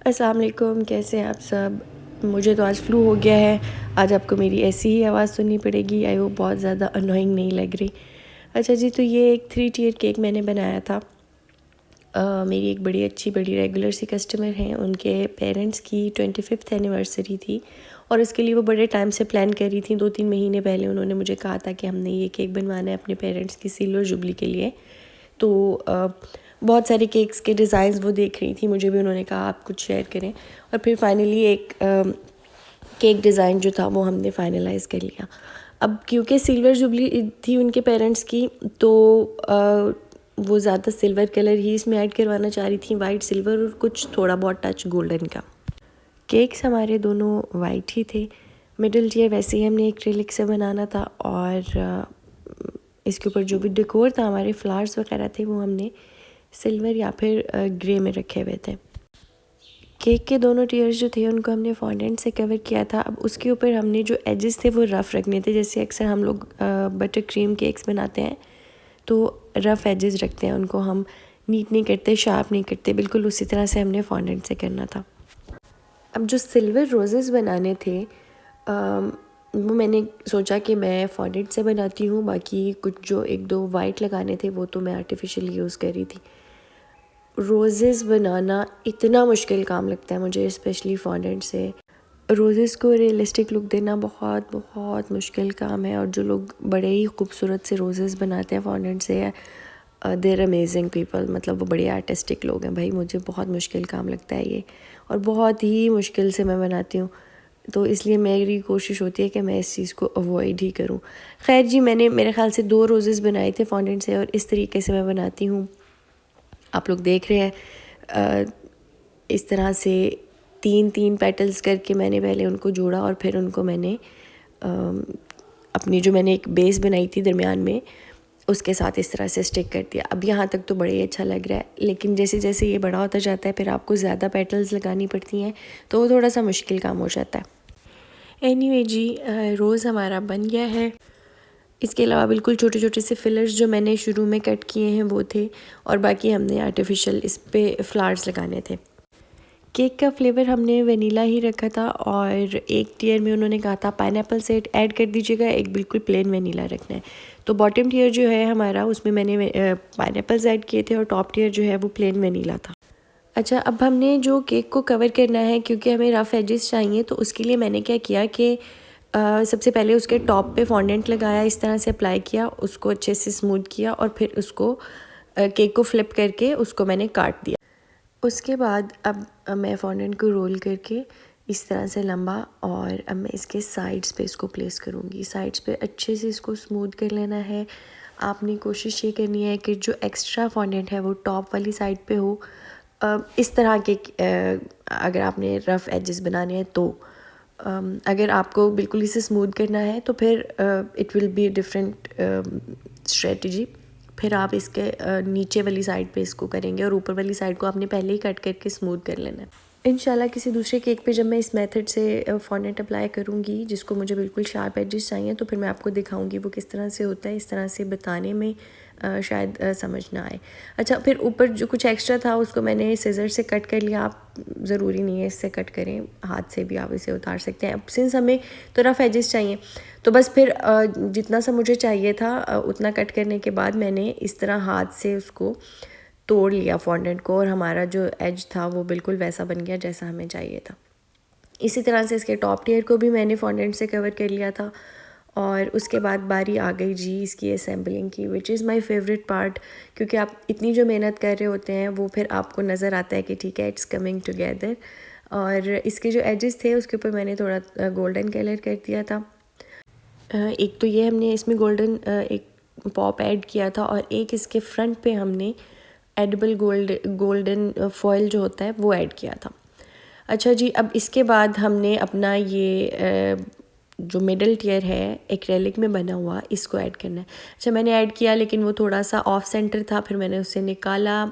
अस्सलाम वालेकुम, कैसे हैं आप सब। मुझे तो आज फ्लू हो गया है। आज आपको मेरी ऐसी ही आवाज़ सुननी पड़ेगी। आई होप बहुत ज़्यादा अनोइंग नहीं लग रही। अच्छा जी, तो ये एक 3 टियर केक मैंने बनाया था। मेरी एक बड़ी रेगुलर सी कस्टमर हैं, उनके पेरेंट्स की 25th एनिवर्सरी थी और इसके लिए वो बड़े टाइम से प्लान कर रही थी। 2-3 महीने पहले उन्होंने मुझे कहा था कि हमने ये केक बनवाना है अपने पेरेंट्स की सिल्वर जुबली के लिए। तो बहुत सारे केक्स के डिज़ाइंस वो देख रही थी, मुझे भी उन्होंने कहा आप कुछ शेयर करें और फिर फाइनली एक केक डिज़ाइन जो था वो हमने फाइनलाइज़ कर लिया। अब क्योंकि सिल्वर जुबली थी उनके पेरेंट्स की, तो वो ज़्यादा सिल्वर कलर ही इसमें ऐड करवाना चाह रही थी, वाइट सिल्वर और कुछ थोड़ा बहुत टच गोल्डन का। केक्स हमारे दोनों वाइट ही थे। मिडिल टियर वैसे ही हमने एक्रेलिक से बनाना था और इसके ऊपर जो भी डेकोर था, हमारे फ्लावर्स वगैरह थे, वो हमने सिल्वर या फिर ग्रे में रखे हुए थे। केक के दोनों टियर्स जो थे उनको हमने फॉन्डेंट से कवर किया था। अब उसके ऊपर हमने जो एजेस थे वो रफ़ रखने थे, जैसे अक्सर हम लोग बटर क्रीम केक्स बनाते हैं तो रफ़ एजेस रखते हैं, उनको हम नीट नहीं करते, शार्प नहीं करते, बिल्कुल उसी तरह से हमने फॉन्डेंट से करना था। अब जो सिल्वर रोज़ेस बनाने थे वो मैंने सोचा कि मैं फॉन्डेंट से बनाती हूँ, बाकी कुछ जो 1-2 वाइट लगाने थे वो तो मैं आर्टिफिशियल यूज़ कर रही थी। रोज़ेस बनाना इतना मुश्किल काम लगता है मुझे, स्पेशली फॉन्डेंट से। रोज़ेस को रियलिस्टिक लुक देना बहुत बहुत मुश्किल काम है और जो लोग बड़े ही खूबसूरत से रोज़ेस बनाते हैं फॉन्डेंट से, देर अमेजिंग पीपल, मतलब वो बड़े आर्टिस्टिक लोग हैं भाई। मुझे बहुत मुश्किल काम लगता है ये और बहुत ही मुश्किल से मैं बनाती हूँ, तो इसलिए मेरी कोशिश होती है कि मैं इस चीज़ को अवॉइड ही करूँ। खैर जी, मैंने मेरे ख़्याल से 2 रोज़ेस बनाए थे फॉन्डेंट से और इस तरीके से मैं बनाती हूँ। आप लोग देख रहे हैं, इस तरह से 3-3 पेटल्स करके मैंने पहले उनको जोड़ा और फिर उनको मैंने अपनी जो मैंने एक बेस बनाई थी दरमियान में, उसके साथ इस तरह से स्टिक कर दिया। अब यहाँ तक तो बड़ा ही अच्छा लग रहा है, लेकिन जैसे जैसे ये बड़ा होता जाता है फिर आपको ज़्यादा पेटल्स लगानी पड़ती हैं, तो वो थोड़ा सा मुश्किल काम हो जाता है। एनीवे जी, रोज़ हमारा बन गया है। इसके अलावा बिल्कुल छोटे छोटे से फिलर्स जो मैंने शुरू में कट किए हैं वो थे और बाकी हमने आर्टिफिशियल इस पे फ्लावर्स लगाने थे। केक का फ्लेवर हमने वनीला ही रखा था और एक टियर में उन्होंने कहा था पाइनएप्पल से ऐड कर दीजिएगा, एक बिल्कुल प्लेन वनीला रखना है। तो बॉटम टियर जो है हमारा, उसमें मैंने पाइनएप्पल्स ऐड किए थे और टॉप टियर जो है वो प्लेन वनीला था। अच्छा, अब हमने जो केक को कवर करना है, क्योंकि हमें रफ़ एजेस चाहिए, तो उसके लिए मैंने क्या किया कि सबसे पहले उसके टॉप पे फॉन्डेंट लगाया, इस तरह से अप्लाई किया, उसको अच्छे से स्मूथ किया और फिर उसको केक को फ्लिप करके उसको मैंने काट दिया। उसके बाद अब मैं फॉन्डेंट को रोल करके इस तरह से लंबा, और अब मैं इसके साइड्स पे इसको प्लेस करूँगी। साइड्स पे अच्छे से इसको स्मूथ कर लेना है। आपने कोशिश ये करनी है कि जो एक्स्ट्रा फॉन्डेंट है वो टॉप वाली साइड पे हो। इस तरह के अगर आपने रफ़ एजेस बनाने हैं तो अगर आपको बिल्कुल इसे स्मूथ करना है तो फिर it will be different strategy. फिर आप इसके नीचे वाली साइड पे इसको करेंगे और ऊपर वाली साइड को आपने पहले ही कट करके स्मूथ कर लेना है। इंशाल्लाह किसी दूसरे केक पे जब मैं इस मेथड से फॉन्डेंट अप्लाई करूँगी, जिसको मुझे बिल्कुल शार्प एजेस चाहिए, तो फिर मैं आपको दिखाऊंगी वो किस तरह से होता है। इस तरह से बताने में शायद समझ ना आए। अच्छा, फिर ऊपर जो कुछ एक्स्ट्रा था उसको मैंने सीज़र से कट कर लिया। आप ज़रूरी नहीं है इससे कट करें, हाथ से भी आप इसे उतार सकते हैं। अब सिंस हमें तो रफ़ एजेस चाहिए, तो बस फिर जितना सा मुझे चाहिए था उतना कट करने के बाद मैंने इस तरह हाथ से उसको तोड़ लिया फॉन्डेंट को, और हमारा जो एज था वो बिल्कुल वैसा बन गया जैसा हमें चाहिए था। इसी तरह से इसके टॉप टियर को भी मैंने फॉन्डेंट से कवर कर लिया था और उसके बाद बारी आ गई जी इसकी असेंबलिंग की, which is my favourite part, क्योंकि आप इतनी जो मेहनत कर रहे होते हैं वो फिर आपको नज़र आता है कि ठीक है, इट्स कमिंग टुगेदर। और इसके जो एजेस थे उसके ऊपर मैंने थोड़ा गोल्डन कलर कर दिया था। एक तो ये हमने इसमें गोल्डन एक पॉप ऐड किया था और एक इसके फ्रंट पे हमने एडिबल गोल्डन फॉयल जो होता है वो ऐड किया था। अच्छा जी, अब इसके बाद हमने अपना ये जो मिडल टियर है एक्रेलिक में बना हुआ, इसको ऐड करना है। अच्छा, मैंने ऐड किया लेकिन वो थोड़ा सा ऑफ सेंटर था, फिर मैंने उसे निकाला।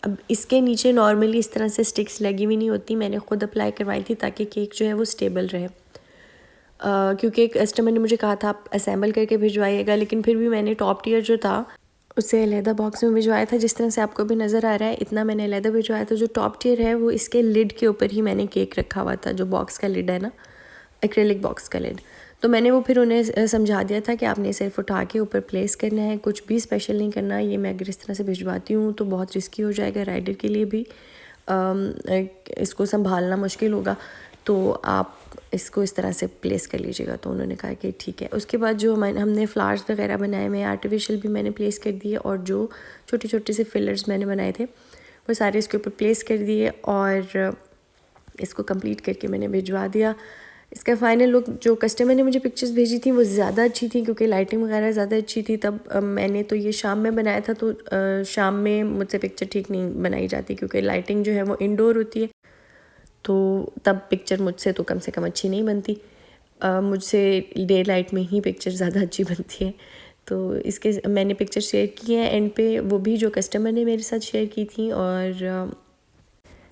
अब इसके नीचे नॉर्मली इस तरह से स्टिक्स लगी हुई नहीं होती, मैंने ख़ुद अप्लाई करवाई थी ताकि केक जो है वो स्टेबल रहे। क्योंकि एक कस्टमर ने मुझे कहा था आप असेंबल करके भिजवाइएगा, लेकिन फिर भी मैंने टॉप टियर जो था उसे अलहदा बॉक्स में भिजवाया था, जिस तरह से आपको भी नज़र आ रहा है इतना मैंने अलहदा भिजवाया था। जो टॉप टियर है वो इसके लिड के ऊपर ही मैंने केक रखा हुआ था, जो बॉक्स का लिड है ना, एक्रेलिक बॉक्स का लिड। तो मैंने वो फिर उन्हें समझा दिया था कि आपने सिर्फ उठा के ऊपर प्लेस करना है, कुछ भी स्पेशल नहीं करना। ये मैं अगर इस तरह से भिजवाती हूँ तो बहुत रिस्की हो जाएगा, राइडर के लिए भी इसको संभालना मुश्किल होगा, तो आप इसको इस तरह से प्लेस कर लीजिएगा। तो उन्होंने कहा कि ठीक है। उसके बाद जो हमने फ्लावर्स वगैरह बनाए हुए आर्टिफिशियल भी मैंने प्लेस कर दिए, और जो छोटे छोटे से फिलर्स मैंने बनाए थे वो सारे इसके ऊपर प्लेस कर दिए, और इसको कंप्लीट करके मैंने भिजवा दिया। इसका फ़ाइनल लुक, जो कस्टमर ने मुझे पिक्चर्स भेजी थी वो ज़्यादा अच्छी थी, क्योंकि लाइटिंग वगैरह ज़्यादा अच्छी थी। तब मैंने तो ये शाम में बनाया था, तो शाम में मुझसे पिक्चर ठीक नहीं बनाई जाती, क्योंकि लाइटिंग जो है वो इंडोर होती है, तो तब पिक्चर मुझसे तो कम से कम अच्छी नहीं बनती। मुझसे डे लाइट में ही पिक्चर ज़्यादा अच्छी बनती है। तो इसके मैंने पिक्चर शेयर की हैं एंड पे, वो भी जो कस्टमर ने मेरे साथ शेयर की थी, और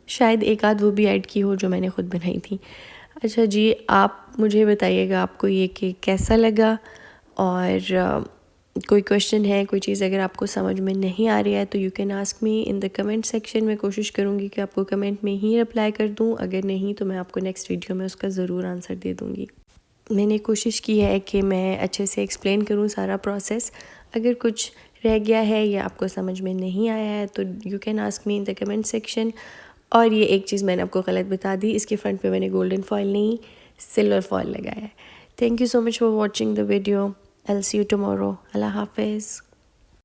शायद एक आध वो भी ऐड की हो जो मैंने ख़ुद बनाई थी। अच्छा जी, आप मुझे बताइएगा आपको ये केक कैसा लगा, और कोई क्वेश्चन है, कोई चीज़ अगर आपको समझ में नहीं आ रही है तो you can ask me in the comment section. मैं कोशिश करूँगी कि आपको कमेंट में ही रिप्लाई कर दूँ, अगर नहीं तो मैं आपको नेक्स्ट वीडियो में उसका ज़रूर आंसर दे दूँगी। मैंने कोशिश की है कि मैं अच्छे से एक्सप्लेन करूँ सारा प्रोसेस। अगर कुछ रह गया है या आपको समझ में नहीं आया है तो you can ask me in the comment section. और ये एक चीज़ मैंने आपको गलत बता दी, इसके फ्रंट पे मैंने गोल्डन फॉयल नहीं सिल्वर फॉयल लगाया है। Thank you so much for watching the video. I will see you tomorrow. अल्लाह हाफिज़।